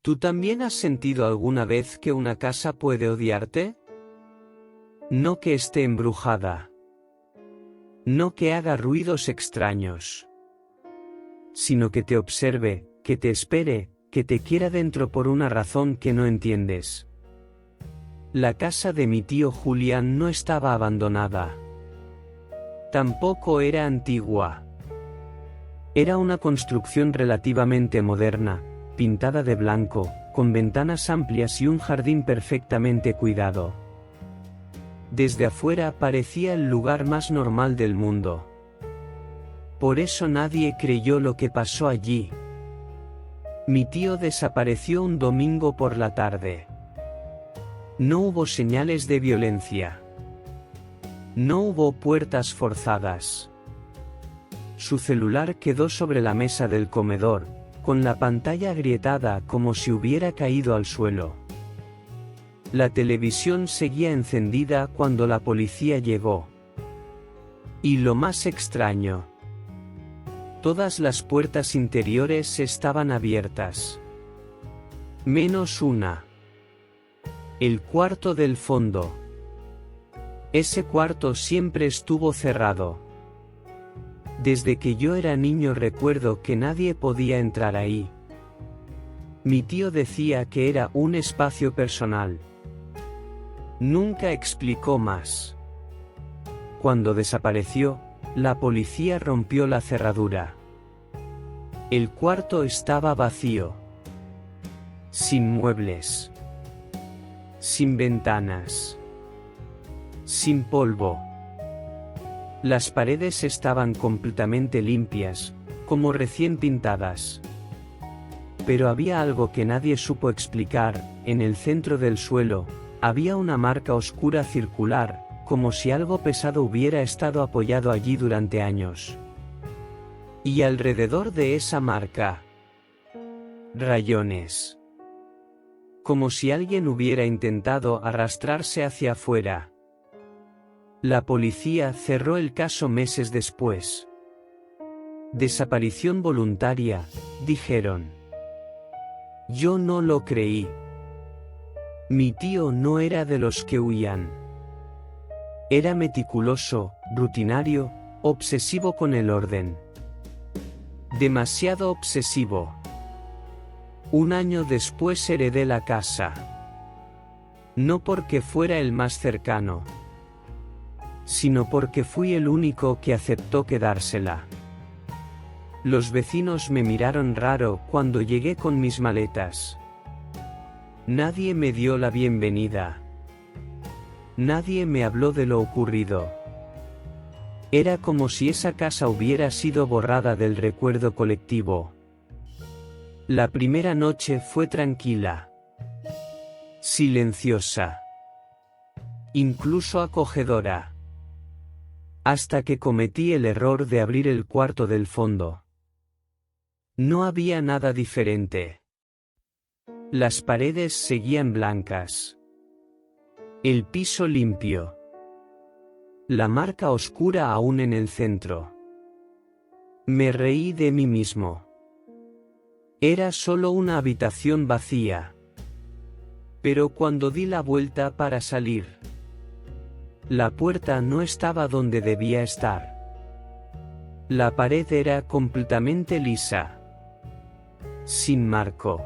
¿Tú también has sentido alguna vez que una casa puede odiarte? No que esté embrujada. No que haga ruidos extraños. Sino que te observe, que te espere, que te quiera dentro por una razón que no entiendes. La casa de mi tío Julián no estaba abandonada. Tampoco era antigua. Era una construcción relativamente moderna, pintada de blanco, con ventanas amplias y un jardín perfectamente cuidado. Desde afuera parecía el lugar más normal del mundo. Por eso nadie creyó lo que pasó allí. Mi tío desapareció un domingo por la tarde. No hubo señales de violencia. No hubo puertas forzadas. Su celular quedó sobre la mesa del comedor, con la pantalla agrietada como si hubiera caído al suelo. La televisión seguía encendida cuando la policía llegó. Y lo más extraño: todas las puertas interiores estaban abiertas. Menos una. El cuarto del fondo. Ese cuarto siempre estuvo cerrado. Desde que yo era niño recuerdo que nadie podía entrar ahí. Mi tío decía que era un espacio personal. Nunca explicó más. Cuando desapareció, la policía rompió la cerradura. El cuarto estaba vacío. Sin muebles. Sin ventanas. Sin polvo. Las paredes estaban completamente limpias, como recién pintadas. Pero había algo que nadie supo explicar: en el centro del suelo, había una marca oscura circular, como si algo pesado hubiera estado apoyado allí durante años. Y alrededor de esa marca, rayones. Como si alguien hubiera intentado arrastrarse hacia afuera. La policía cerró el caso meses después. Desaparición voluntaria, dijeron. Yo no lo creí. Mi tío no era de los que huían. Era meticuloso, rutinario, obsesivo con el orden. Demasiado obsesivo. Un año después heredé la casa. No porque fuera el más cercano, sino porque fui el único que aceptó quedársela. Los vecinos me miraron raro cuando llegué con mis maletas. Nadie me dio la bienvenida. Nadie me habló de lo ocurrido. Era como si esa casa hubiera sido borrada del recuerdo colectivo. La primera noche fue tranquila. Silenciosa. Incluso acogedora. Hasta que cometí el error de abrir el cuarto del fondo. No había nada diferente. Las paredes seguían blancas. El piso limpio. La marca oscura aún en el centro. Me reí de mí mismo. Era solo una habitación vacía. Pero cuando di la vuelta para salir, la puerta no estaba donde debía estar. La pared era completamente lisa. Sin marco.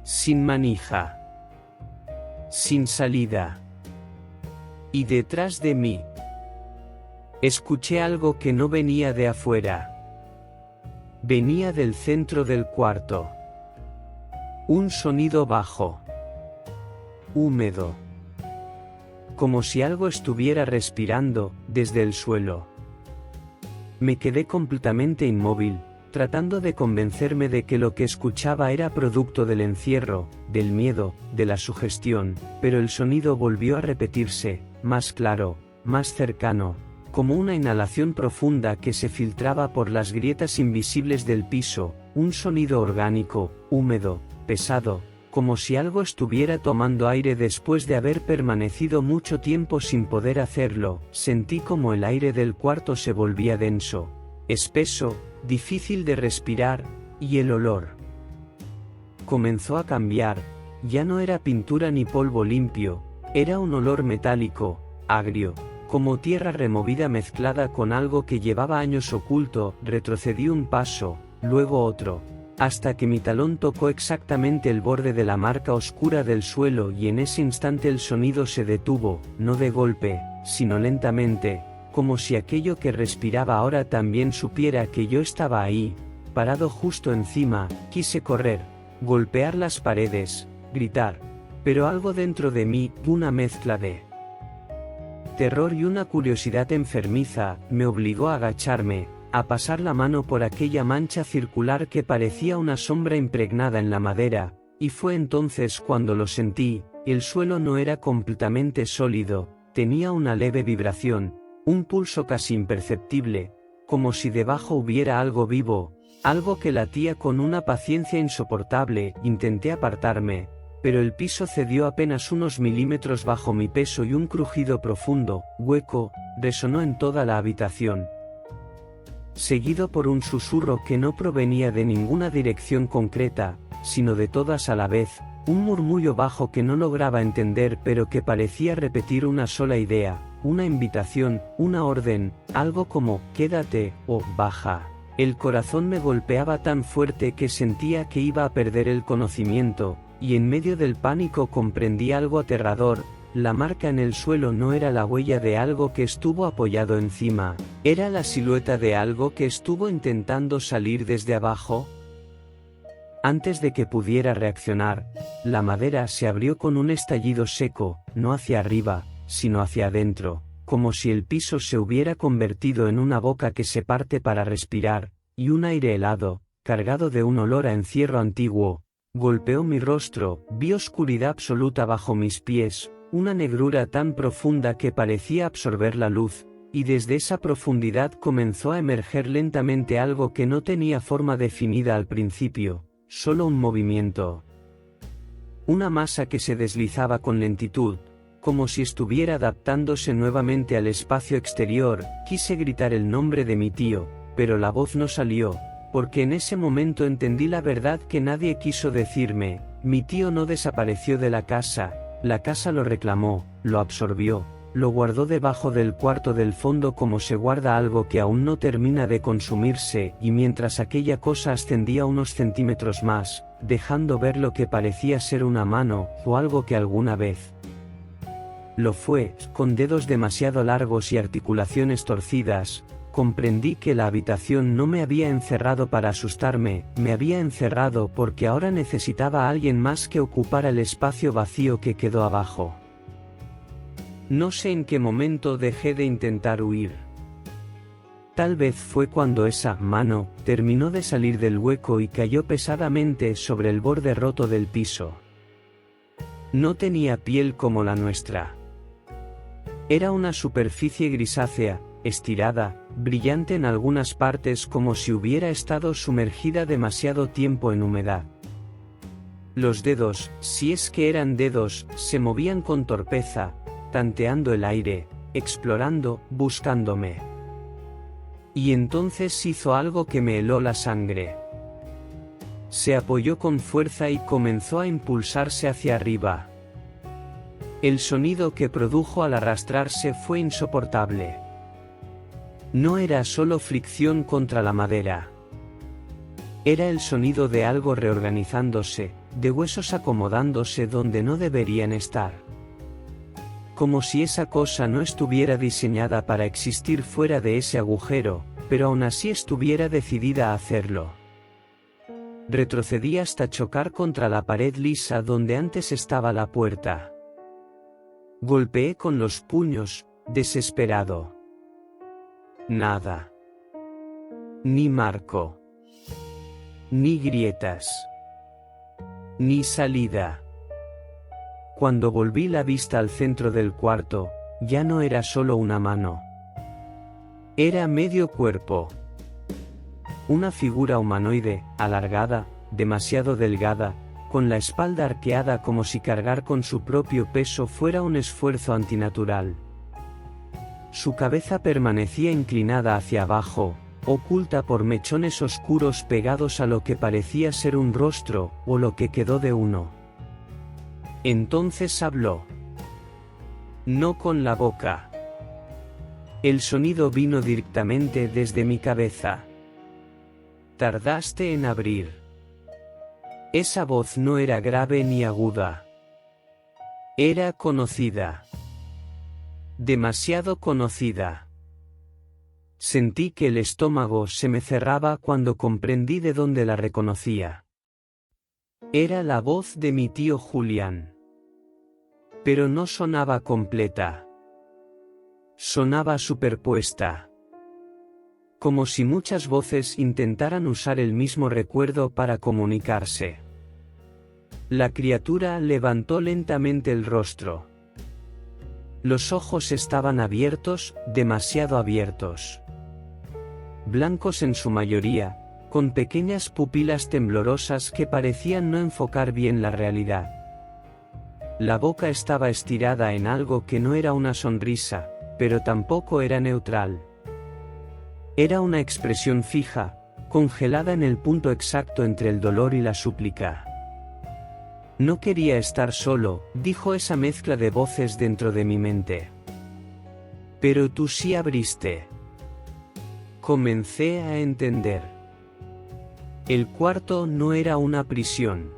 Sin manija. Sin salida. Y detrás de mí, escuché algo que no venía de afuera. Venía del centro del cuarto. Un sonido bajo. Húmedo. Como si algo estuviera respirando desde el suelo. Me quedé completamente inmóvil, tratando de convencerme de que lo que escuchaba era producto del encierro, del miedo, de la sugestión, pero el sonido volvió a repetirse, más claro, más cercano, como una inhalación profunda que se filtraba por las grietas invisibles del piso, un sonido orgánico, húmedo, pesado, como si algo estuviera tomando aire después de haber permanecido mucho tiempo sin poder hacerlo. Sentí como el aire del cuarto se volvía denso, espeso, difícil de respirar, y el olor. comenzó a cambiar. Ya no era pintura ni polvo limpio, era un olor metálico, agrio, como tierra removida mezclada con algo que llevaba años oculto. Retrocedí un paso, luego otro, hasta que mi talón tocó exactamente el borde de la marca oscura del suelo, y en ese instante el sonido se detuvo, no de golpe, sino lentamente, como si aquello que respiraba ahora también supiera que yo estaba ahí, parado justo encima. Quise correr, golpear las paredes, gritar, pero algo dentro de mí, una mezcla de terror y una curiosidad enfermiza, me obligó a agacharme, a pasar la mano por aquella mancha circular que parecía una sombra impregnada en la madera, y fue entonces cuando lo sentí. El suelo no era completamente sólido, tenía una leve vibración, un pulso casi imperceptible, como si debajo hubiera algo vivo, algo que latía con una paciencia insoportable. Intenté apartarme, pero el piso cedió apenas unos milímetros bajo mi peso y un crujido profundo, hueco, resonó en toda la habitación, seguido por un susurro que no provenía de ninguna dirección concreta, sino de todas a la vez, un murmullo bajo que no lograba entender pero que parecía repetir una sola idea, una invitación, una orden, algo como «quédate» o «baja». El corazón me golpeaba tan fuerte que sentía que iba a perder el conocimiento, y en medio del pánico comprendí algo aterrador. La marca en el suelo no era la huella de algo que estuvo apoyado encima, era la silueta de algo que estuvo intentando salir desde abajo. Antes de que pudiera reaccionar, la madera se abrió con un estallido seco, no hacia arriba, sino hacia adentro, como si el piso se hubiera convertido en una boca que se parte para respirar, y un aire helado, cargado de un olor a encierro antiguo, golpeó mi rostro. Vi oscuridad absoluta bajo mis pies, una negrura tan profunda que parecía absorber la luz, y desde esa profundidad comenzó a emerger lentamente algo que no tenía forma definida al principio, solo un movimiento. Una masa que se deslizaba con lentitud, como si estuviera adaptándose nuevamente al espacio exterior. Quise gritar el nombre de mi tío, pero la voz no salió, porque en ese momento entendí la verdad que nadie quiso decirme. Mi tío no desapareció de la casa lo reclamó, lo absorbió, lo guardó debajo del cuarto del fondo como se guarda algo que aún no termina de consumirse, y mientras aquella cosa ascendía unos centímetros más, dejando ver lo que parecía ser una mano, o algo que alguna vez lo fue, con dedos demasiado largos y articulaciones torcidas, comprendí que la habitación no me había encerrado para asustarme, me había encerrado porque ahora necesitaba a alguien más que ocupara el espacio vacío que quedó abajo. No sé en qué momento dejé de intentar huir. Tal vez fue cuando esa mano terminó de salir del hueco y cayó pesadamente sobre el borde roto del piso. No tenía piel como la nuestra. Era una superficie grisácea, estirada, brillante en algunas partes, como si hubiera estado sumergida demasiado tiempo en humedad. Los dedos, si es que eran dedos, se movían con torpeza, tanteando el aire, explorando, buscándome. Y entonces hizo algo que me heló la sangre. Se apoyó con fuerza y comenzó a impulsarse hacia arriba. El sonido que produjo al arrastrarse fue insoportable. No era solo fricción contra la madera. Era el sonido de algo reorganizándose, de huesos acomodándose donde no deberían estar. Como si esa cosa no estuviera diseñada para existir fuera de ese agujero, pero aún así estuviera decidida a hacerlo. Retrocedí hasta chocar contra la pared lisa donde antes estaba la puerta. Golpeé con los puños, desesperado. Nada. Ni marco. Ni grietas. Ni salida. Cuando volví la vista al centro del cuarto, ya no era solo una mano. Era medio cuerpo. Una figura humanoide, alargada, demasiado delgada, con la espalda arqueada como si cargar con su propio peso fuera un esfuerzo antinatural. Su cabeza permanecía inclinada hacia abajo, oculta por mechones oscuros pegados a lo que parecía ser un rostro, o lo que quedó de uno. Entonces habló. No con la boca. El sonido vino directamente desde mi cabeza. Tardaste en abrir. Esa voz no era grave ni aguda. Era conocida. Demasiado conocida. Sentí que el estómago se me cerraba cuando comprendí de dónde la reconocía. Era la voz de mi tío Julián. Pero no sonaba completa. Sonaba superpuesta. Como si muchas voces intentaran usar el mismo recuerdo para comunicarse. La criatura levantó lentamente el rostro. Los ojos estaban abiertos, demasiado abiertos. Blancos en su mayoría, con pequeñas pupilas temblorosas que parecían no enfocar bien la realidad. La boca estaba estirada en algo que no era una sonrisa, pero tampoco era neutral. Era una expresión fija, congelada en el punto exacto entre el dolor y la súplica. No quería estar solo, dijo esa mezcla de voces dentro de mi mente. Pero tú sí abriste. Comencé a entender. El cuarto no era una prisión.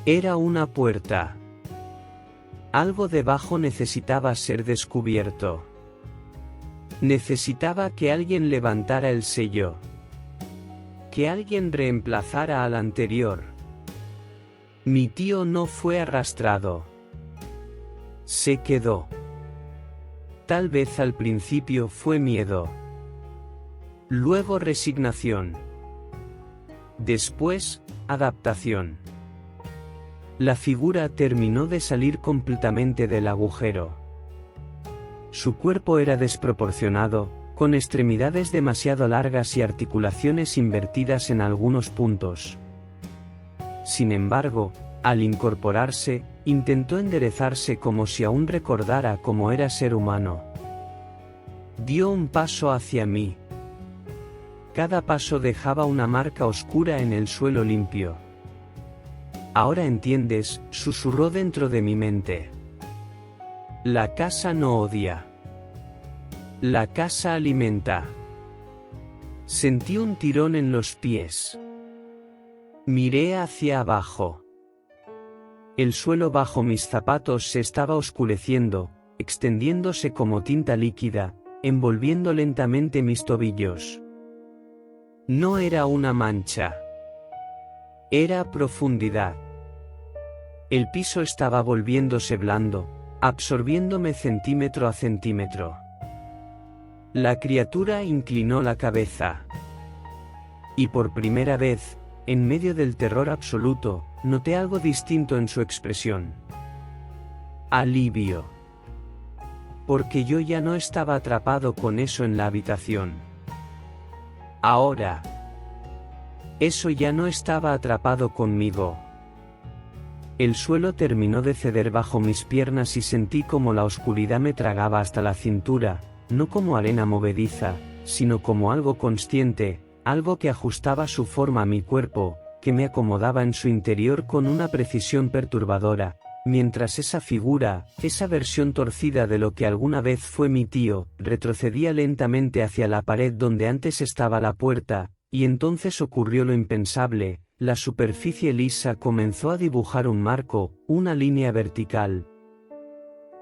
Era una puerta. Algo debajo necesitaba ser descubierto. Necesitaba que alguien levantara el sello. Que alguien reemplazara al anterior. Mi tío no fue arrastrado. Se quedó. Tal vez al principio fue miedo. Luego resignación. Después, adaptación. La figura terminó de salir completamente del agujero. Su cuerpo era desproporcionado, con extremidades demasiado largas y articulaciones invertidas en algunos puntos. Sin embargo, al incorporarse, intentó enderezarse como si aún recordara cómo era ser humano. Dio un paso hacia mí. Cada paso dejaba una marca oscura en el suelo limpio. Ahora entiendes, susurró dentro de mi mente. La casa no odia. La casa alimenta. Sentí un tirón en los pies. Miré hacia abajo. El suelo bajo mis zapatos se estaba oscureciendo, extendiéndose como tinta líquida, envolviendo lentamente mis tobillos. No era una mancha. Era profundidad. El piso estaba volviéndose blando, absorbiéndome centímetro a centímetro. La criatura inclinó la cabeza. Y por primera vez, en medio del terror absoluto, noté algo distinto en su expresión. Alivio. Porque yo ya no estaba atrapado con eso en la habitación. Ahora. Eso ya no estaba atrapado conmigo. El suelo terminó de ceder bajo mis piernas y sentí como la oscuridad me tragaba hasta la cintura, no como arena movediza, sino como algo consciente, algo que ajustaba su forma a mi cuerpo, que me acomodaba en su interior con una precisión perturbadora, mientras esa figura, esa versión torcida de lo que alguna vez fue mi tío, retrocedía lentamente hacia la pared donde antes estaba la puerta, y entonces ocurrió lo impensable, la superficie lisa comenzó a dibujar un marco, una línea vertical.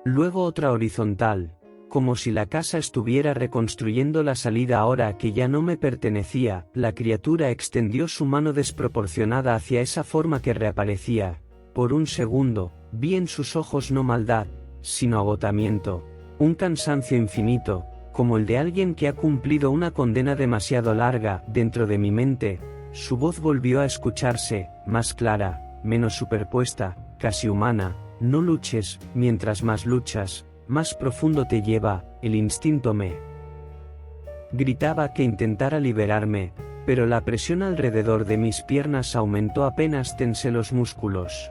Luego otra horizontal, como si la casa estuviera reconstruyendo la salida ahora que ya no me pertenecía. La criatura extendió su mano desproporcionada hacia esa forma que reaparecía. Por un segundo, vi en sus ojos no maldad, sino agotamiento, un cansancio infinito, como el de alguien que ha cumplido una condena demasiado larga. Dentro de mi mente, su voz volvió a escucharse, más clara, menos superpuesta, casi humana. No luches, mientras más luchas, más profundo te lleva, el instinto me gritaba que intentara liberarme, pero la presión alrededor de mis piernas aumentó apenas tensé los músculos.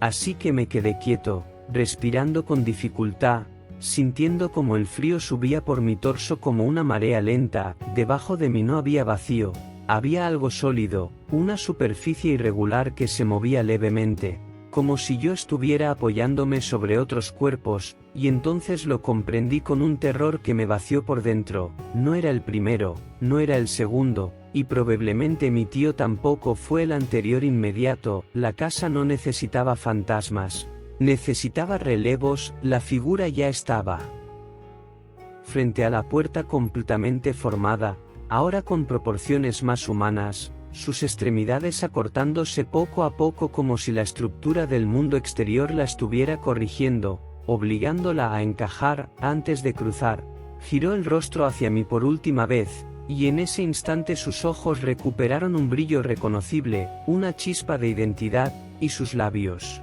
Así que me quedé quieto, respirando con dificultad, sintiendo como el frío subía por mi torso como una marea lenta. Debajo de mí no había vacío, había algo sólido, una superficie irregular que se movía levemente, como si yo estuviera apoyándome sobre otros cuerpos, y entonces lo comprendí con un terror que me vació por dentro. No era el primero, no era el segundo, y probablemente mi tío tampoco fue el anterior inmediato. La casa no necesitaba fantasmas, necesitaba relevos. La figura ya estaba frente a la puerta, completamente formada, ahora con proporciones más humanas, sus extremidades acortándose poco a poco como si la estructura del mundo exterior la estuviera corrigiendo, obligándola a encajar. Antes de cruzar, giró el rostro hacia mí por última vez, y en ese instante sus ojos recuperaron un brillo reconocible, una chispa de identidad, y sus labios,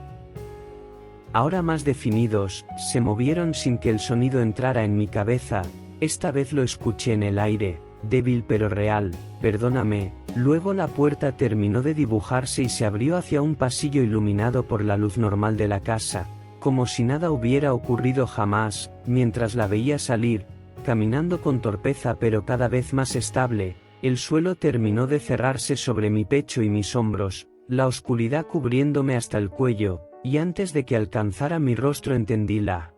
ahora más definidos, se movieron sin que el sonido entrara en mi cabeza. Esta vez lo escuché en el aire, débil pero real: perdóname. Luego la puerta terminó de dibujarse y se abrió hacia un pasillo iluminado por la luz normal de la casa, como si nada hubiera ocurrido jamás. Mientras la veía salir, caminando con torpeza pero cada vez más estable, el suelo terminó de cerrarse sobre mi pecho y mis hombros, la oscuridad cubriéndome hasta el cuello, y antes de que alcanzara mi rostro entendí la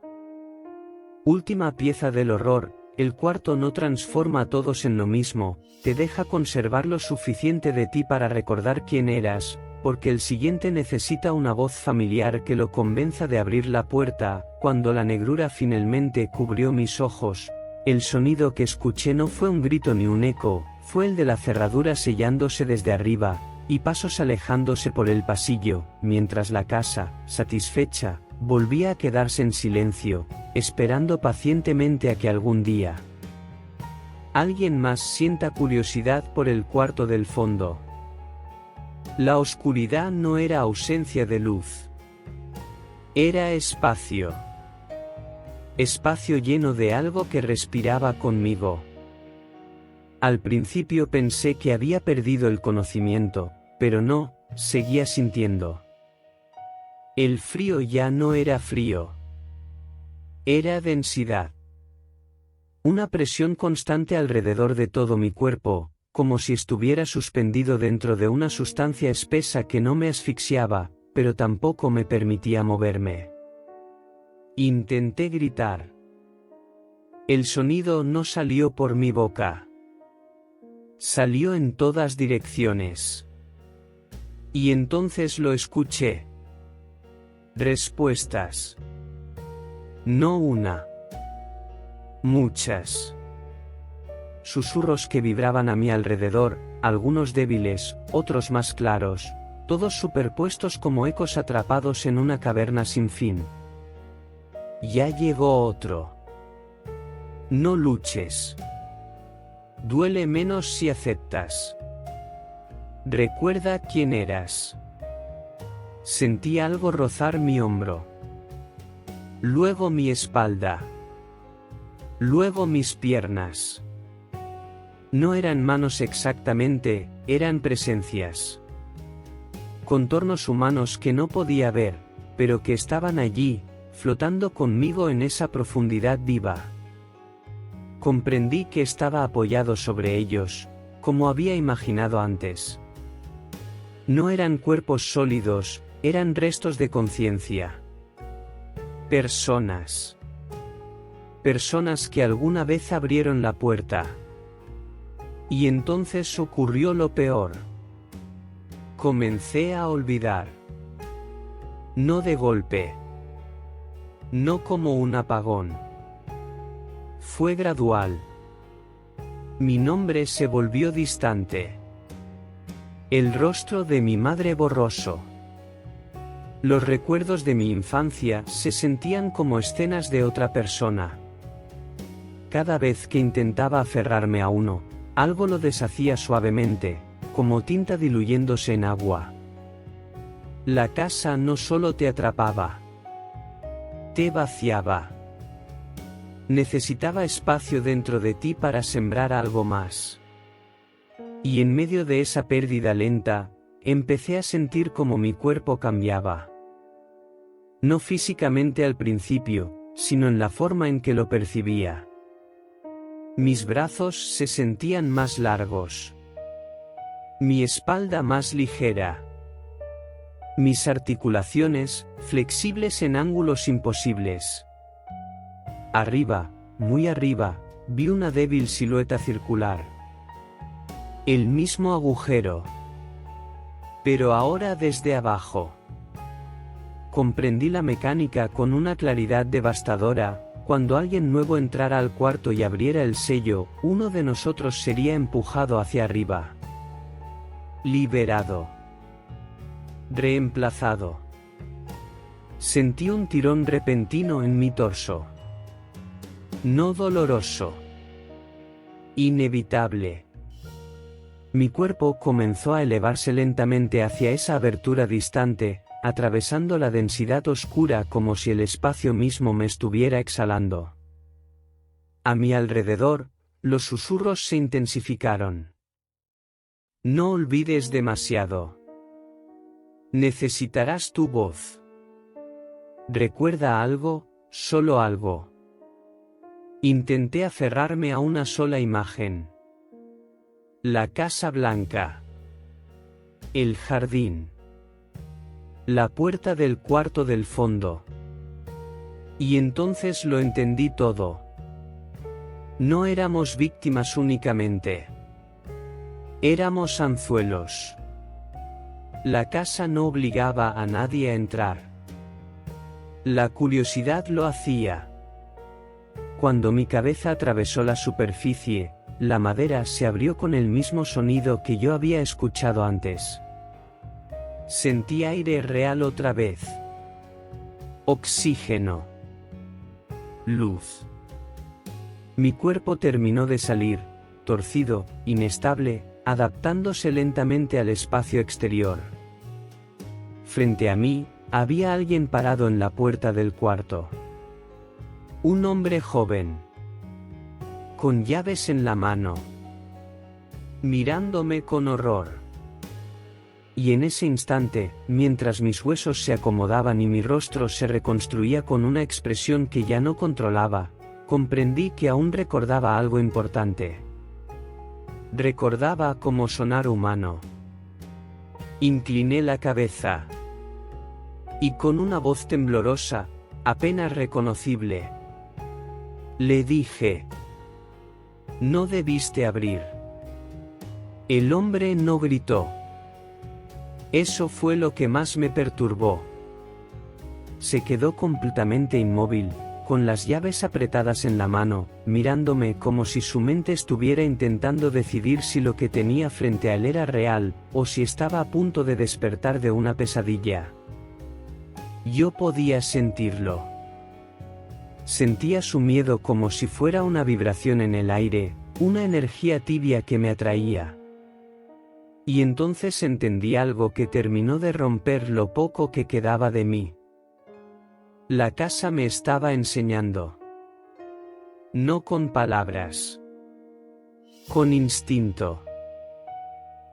última pieza del horror. El cuarto no transforma a todos en lo mismo, te deja conservar lo suficiente de ti para recordar quién eras, porque el siguiente necesita una voz familiar que lo convenza de abrir la puerta. Cuando la negrura finalmente cubrió mis ojos, el sonido que escuché no fue un grito ni un eco, fue el de la cerradura sellándose desde arriba, y pasos alejándose por el pasillo, mientras la casa, satisfecha, volvía a quedarse en silencio, esperando pacientemente a que algún día alguien más sienta curiosidad por el cuarto del fondo. La oscuridad no era ausencia de luz. Era espacio. Espacio lleno de algo que respiraba conmigo. Al principio pensé que había perdido el conocimiento, pero no, seguía sintiendo. El frío ya no era frío. Era densidad. Una presión constante alrededor de todo mi cuerpo, como si estuviera suspendido dentro de una sustancia espesa que no me asfixiaba, pero tampoco me permitía moverme. Intenté gritar. El sonido no salió por mi boca. Salió en todas direcciones. Y entonces lo escuché. Respuestas. No una. Muchas. Susurros que vibraban a mi alrededor, algunos débiles, otros más claros, todos superpuestos como ecos atrapados en una caverna sin fin. Ya llegó otro. No luches. Duele menos si aceptas. Recuerda quién eras. Sentí algo rozar mi hombro. Luego mi espalda. Luego mis piernas. No eran manos exactamente, eran presencias. Contornos humanos que no podía ver, pero que estaban allí, flotando conmigo en esa profundidad viva. Comprendí que estaba apoyado sobre ellos, como había imaginado antes. No eran cuerpos sólidos, eran restos de conciencia. Personas. Personas que alguna vez abrieron la puerta. Y entonces ocurrió lo peor. Comencé a olvidar. No de golpe. No como un apagón. Fue gradual. Mi nombre se volvió distante. El rostro de mi madre borroso. Los recuerdos de mi infancia se sentían como escenas de otra persona. Cada vez que intentaba aferrarme a uno, algo lo deshacía suavemente, como tinta diluyéndose en agua. La casa no solo te atrapaba, te vaciaba. Necesitaba espacio dentro de ti para sembrar algo más. Y en medio de esa pérdida lenta, empecé a sentir como mi cuerpo cambiaba. No físicamente al principio, sino en la forma en que lo percibía. Mis brazos se sentían más largos. Mi espalda más ligera. Mis articulaciones, flexibles en ángulos imposibles. Arriba, muy arriba, vi una débil silueta circular. El mismo agujero. Pero ahora desde abajo. Comprendí la mecánica con una claridad devastadora. Cuando alguien nuevo entrara al cuarto y abriera el sello, uno de nosotros sería empujado hacia arriba. Liberado. Reemplazado. Sentí un tirón repentino en mi torso. No doloroso. Inevitable. Mi cuerpo comenzó a elevarse lentamente hacia esa abertura distante, atravesando la densidad oscura como si el espacio mismo me estuviera exhalando. A mi alrededor, los susurros se intensificaron. No olvides demasiado. Necesitarás tu voz. Recuerda algo, solo algo. Intenté aferrarme a una sola imagen. La Casa Blanca. El jardín. La puerta del cuarto del fondo. Y entonces lo entendí todo. No éramos víctimas únicamente. Éramos anzuelos. La casa no obligaba a nadie a entrar. La curiosidad lo hacía. Cuando mi cabeza atravesó la superficie, la madera se abrió con el mismo sonido que yo había escuchado antes. Sentí aire real otra vez. Oxígeno. Luz. Mi cuerpo terminó de salir, torcido, inestable, adaptándose lentamente al espacio exterior. Frente a mí, había alguien parado en la puerta del cuarto. Un hombre joven. Con llaves en la mano. Mirándome con horror. Y en ese instante, mientras mis huesos se acomodaban y mi rostro se reconstruía con una expresión que ya no controlaba, comprendí que aún recordaba algo importante. Recordaba cómo sonar humano. Incliné la cabeza. Y con una voz temblorosa, apenas reconocible, le dije: no debiste abrir. El hombre no gritó. Eso fue lo que más me perturbó. Se quedó completamente inmóvil, con las llaves apretadas en la mano, mirándome como si su mente estuviera intentando decidir si lo que tenía frente a él era real, o si estaba a punto de despertar de una pesadilla. Yo podía sentirlo. Sentía su miedo como si fuera una vibración en el aire, una energía tibia que me atraía. Y entonces entendí algo que terminó de romper lo poco que quedaba de mí. La casa me estaba enseñando. No con palabras. Con instinto.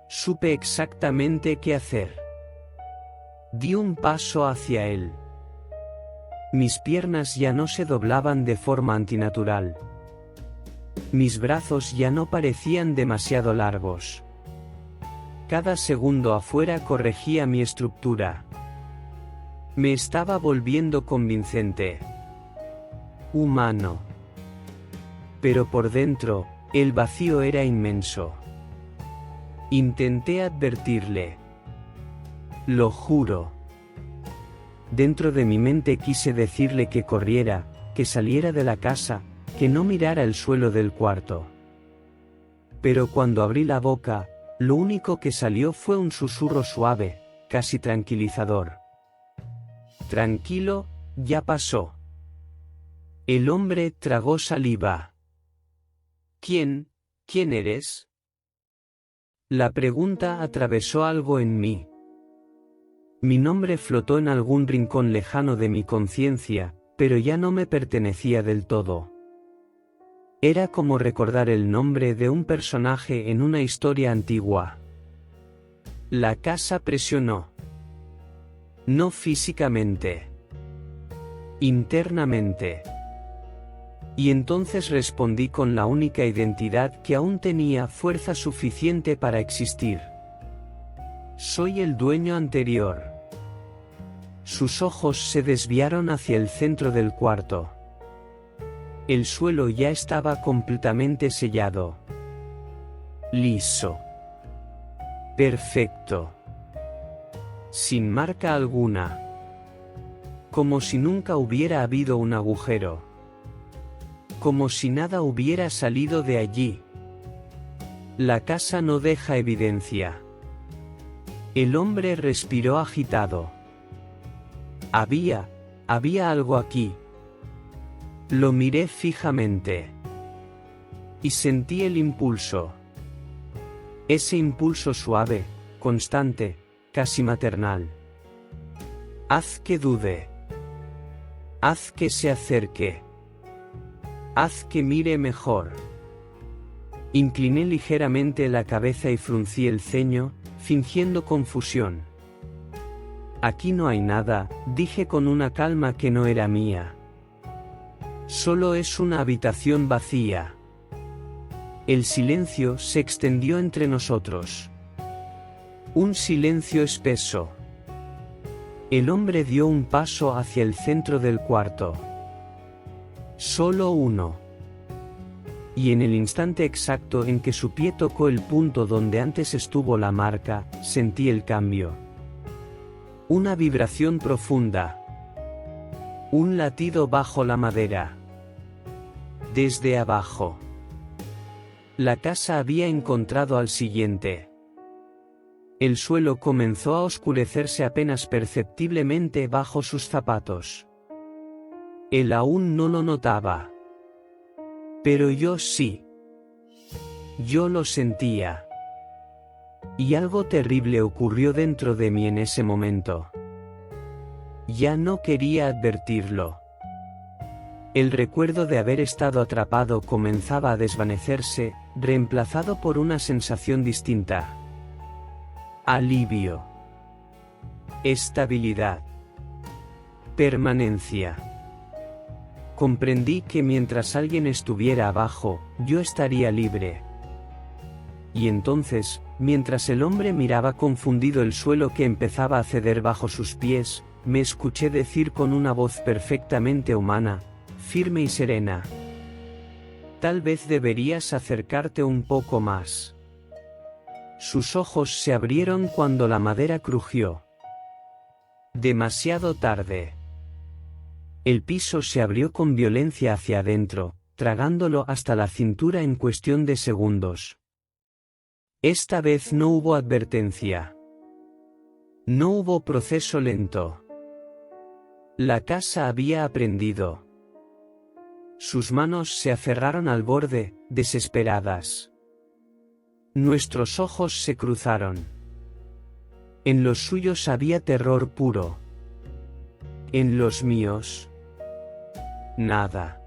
Supe exactamente qué hacer. Di un paso hacia él. Mis piernas ya no se doblaban de forma antinatural. Mis brazos ya no parecían demasiado largos. Cada segundo afuera corregía mi estructura. Me estaba volviendo convincente. Humano. Pero por dentro, el vacío era inmenso. Intenté advertirle. Lo juro. Dentro de mi mente quise decirle que corriera, que saliera de la casa, que no mirara el suelo del cuarto. Pero cuando abrí la boca, lo único que salió fue un susurro suave, casi tranquilizador. Tranquilo, ya pasó. El hombre tragó saliva. ¿Quién eres? La pregunta atravesó algo en mí. Mi nombre flotó en algún rincón lejano de mi conciencia, pero ya no me pertenecía del todo. Era como recordar el nombre de un personaje en una historia antigua. La casa presionó. No físicamente. internamente. Y entonces respondí con la única identidad que aún tenía fuerza suficiente para existir. Soy el dueño anterior. Sus ojos se desviaron hacia el centro del cuarto. El suelo ya estaba completamente sellado. Liso. Perfecto. Sin marca alguna. Como si nunca hubiera habido un agujero. Como si nada hubiera salido de allí. La casa no deja evidencia. El hombre respiró agitado. Había algo aquí. Lo miré fijamente. Y sentí el impulso. Ese impulso suave, constante, casi maternal. Haz que dude. Haz que se acerque. Haz que mire mejor. Incliné ligeramente la cabeza y fruncí el ceño, fingiendo confusión. Aquí no hay nada, dije con una calma que no era mía. Solo es una habitación vacía. El silencio se extendió entre nosotros. Un silencio espeso. El hombre dio un paso hacia el centro del cuarto. Solo uno. Y en el instante exacto en que su pie tocó el punto donde antes estuvo la marca, sentí el cambio. Una vibración profunda. Un latido bajo la madera. Desde abajo. La casa había encontrado al siguiente. El suelo comenzó a oscurecerse apenas perceptiblemente bajo sus zapatos. Él aún no lo notaba. Pero yo sí. Yo lo sentía. Y algo terrible ocurrió dentro de mí en ese momento. Ya no quería advertirlo. El recuerdo de haber estado atrapado comenzaba a desvanecerse, reemplazado por una sensación distinta. Alivio. Estabilidad. Permanencia. Comprendí que mientras alguien estuviera abajo, yo estaría libre. Y entonces, mientras el hombre miraba confundido el suelo que empezaba a ceder bajo sus pies, me escuché decir con una voz perfectamente humana, firme y serena: tal vez deberías acercarte un poco más. Sus ojos se abrieron cuando la madera crujió. Demasiado tarde. El piso se abrió con violencia hacia adentro, tragándolo hasta la cintura en cuestión de segundos. Esta vez no hubo advertencia. No hubo proceso lento. La casa había aprendido. Sus manos se aferraron al borde, desesperadas. Nuestros ojos se cruzaron. En los suyos había terror puro. En los míos, nada.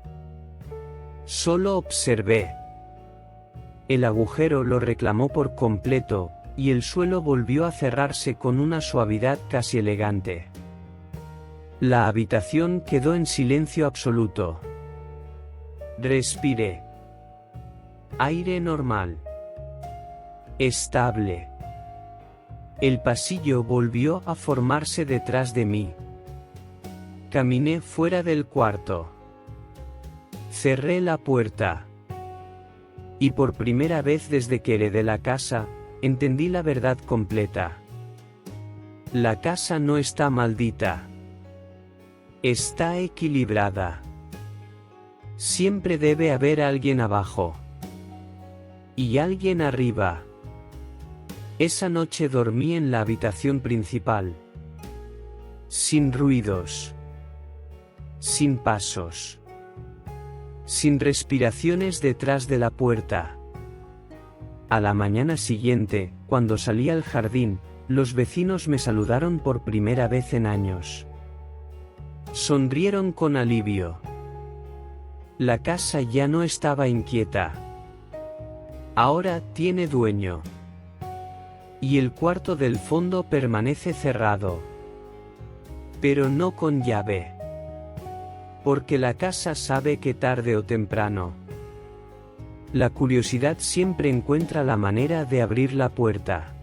Solo observé. El agujero lo reclamó por completo, y el suelo volvió a cerrarse con una suavidad casi elegante. La habitación quedó en silencio absoluto. Respiré. Aire normal. Estable. El pasillo volvió a formarse detrás de mí. Caminé fuera del cuarto. Cerré la puerta. Y por primera vez desde que heredé la casa, entendí la verdad completa. La casa no está maldita. Está equilibrada. Siempre debe haber alguien abajo. Y alguien arriba. Esa noche dormí en la habitación principal. Sin ruidos. Sin pasos. Sin respiraciones detrás de la puerta. A la mañana siguiente, cuando salí al jardín, los vecinos me saludaron por primera vez en años. Sonrieron con alivio. La casa ya no estaba inquieta. Ahora tiene dueño. Y el cuarto del fondo permanece cerrado. Pero no con llave. Porque la casa sabe que tarde o temprano. La curiosidad siempre encuentra la manera de abrir la puerta.